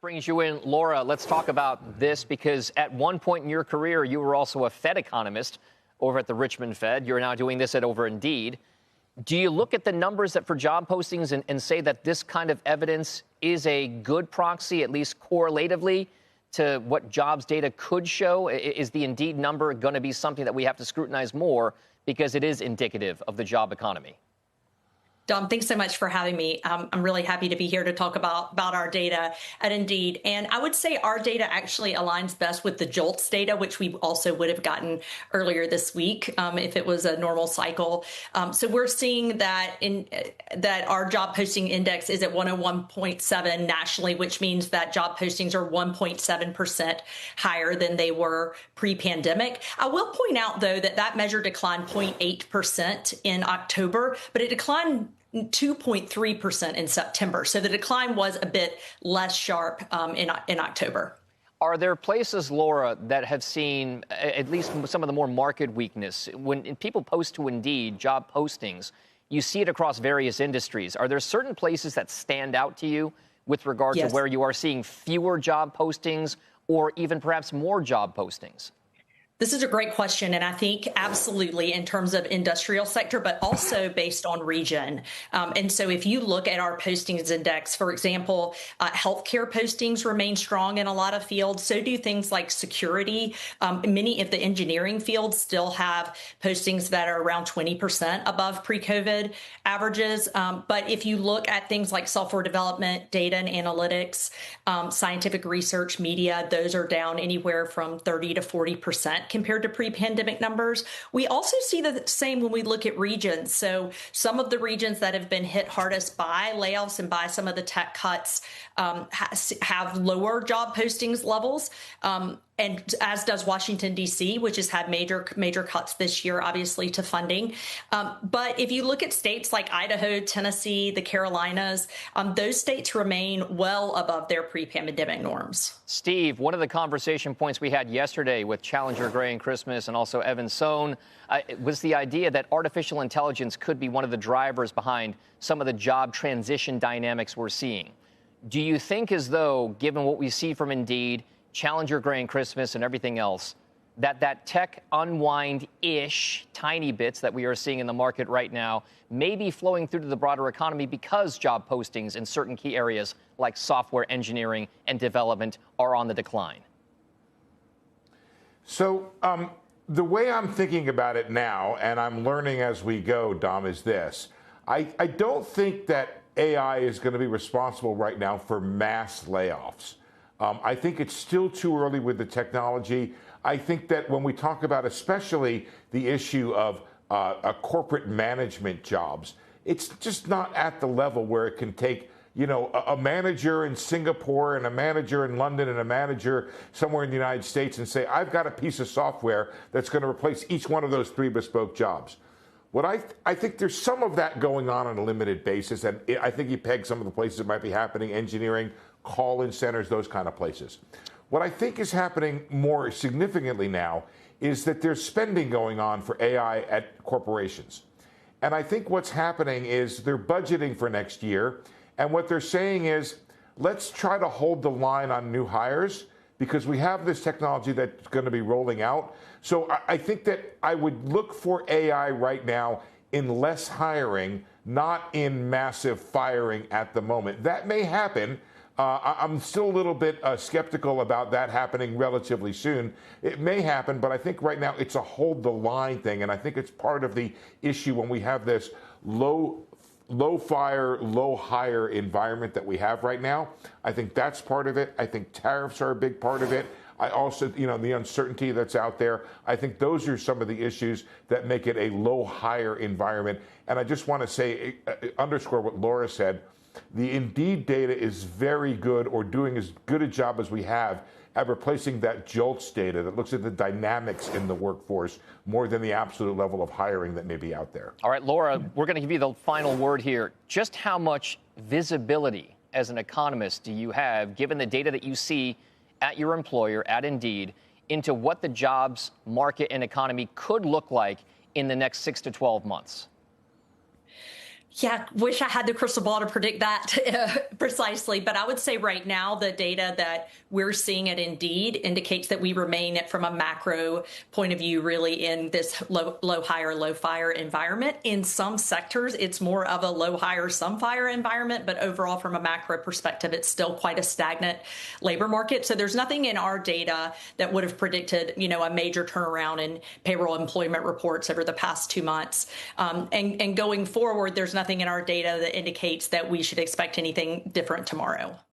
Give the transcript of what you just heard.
Brings you in, Laura. Let's talk about this because at one point in your career, you were also a Fed economist over at the Richmond Fed. You're now doing this at over Indeed. Do you look at the numbers that for job postings and say that this kind of evidence is a good proxy, at least correlatively, to what jobs data could show? Is the Indeed number going to be something that we have to scrutinize more because it is indicative of the job economy? Dom, thanks so much for having me. I'm really happy to be here to talk about our data at Indeed. And I would say our data actually aligns best with the JOLTS data, which we also would have gotten earlier this week if it was a normal cycle. So we're seeing that that our job posting index is at 101.7 nationally, which means that job postings are 1.7% higher than they were pre-pandemic. I will point out, though, that measure declined 0.8% in October, but it declined 2.3% in September. So the decline was a bit less sharp in October. Are there places, Laura, that have seen at least some of the more market weakness? When people post to Indeed job postings, you see it across various industries. Are there certain places that stand out to you with regard to where you are seeing fewer job postings or even perhaps more job postings? This is a great question, and I think absolutely in terms of industrial sector, but also based on region. And so if you look at our postings index, for example, healthcare postings remain strong in a lot of fields. So do things like security. Many of the engineering fields still have postings that are around 20% above pre-COVID averages. But if you look at things like software development, data and analytics, scientific research, media, those are down anywhere from 30 to 40% compared to pre-pandemic numbers. We also see the same when we look at regions. So some of the regions that have been hit hardest by layoffs and by some of the tech cuts have lower job postings levels. And as does Washington, D.C., which has had major cuts this year, obviously, to funding. But if you look at states like Idaho, Tennessee, the Carolinas, those states remain well above their pre-pandemic norms. Steve, one of the conversation points we had yesterday with Challenger Gray and Christmas and also Evan Sohn was the idea that artificial intelligence could be one of the drivers behind some of the job transition dynamics we're seeing. Do you think as though, given what we see from Indeed, Challenger Gray and Christmas and everything else, that tech unwind-ish tiny bits that we are seeing in the market right now may be flowing through to the broader economy because job postings in certain key areas like software engineering and development are on the decline? So the way I'm thinking about it now, and I'm learning as we go, Dom, is this. I don't think that AI is going to be responsible right now for mass layoffs. I think it's still too early with the technology. I think that when we talk about especially the issue of corporate management jobs, it's just not at the level where it can take, you know, a manager in Singapore and a manager in London and a manager somewhere in the United States and say, I've got a piece of software that's going to replace each one of those 3 bespoke jobs. What I think there's some of that going on a limited basis, and I think you peg some of the places it might be happening, engineering, call-in centers, those kind of places. What I think is happening more significantly now is that there's spending going on for AI at corporations. And I think what's happening is they're budgeting for next year, and what they're saying is, let's try to hold the line on new hires because we have this technology that's going to be rolling out. So I think that I would look for AI right now in less hiring, not in massive firing at the moment. That may happen. I'm still a little bit skeptical about that happening relatively soon. It may happen, but I think right now it's a hold the line thing, and I think it's part of the issue when we have this low fire, low hire environment that we have right now. I think that's part of it. I think tariffs are a big part of it. I also, you know, the uncertainty that's out there. I think those are some of the issues that make it a low hire environment. And I just want to say, underscore what Laura said. The Indeed data is very good, or doing as good a job as we have at replacing that JOLTS data that looks at the dynamics in the workforce more than the absolute level of hiring that may be out there. All right, Laura, we're going to give you the final word here. Just how much visibility as an economist do you have, given the data that you see at your employer, at Indeed, into what the jobs market and economy could look like in the next 6 to 12 months? Yeah, wish I had the crystal ball to predict that precisely. But I would say right now, the data that we're seeing at Indeed indicates that we remain from a macro point of view, really in this low hire, low fire environment. In some sectors, it's more of a low hire, some fire environment. But overall, from a macro perspective, it's still quite a stagnant labor market. So there's nothing in our data that would have predicted, a major turnaround in payroll employment reports over the past 2 months. And going forward, there's nothing in our data that indicates that we should expect anything different tomorrow.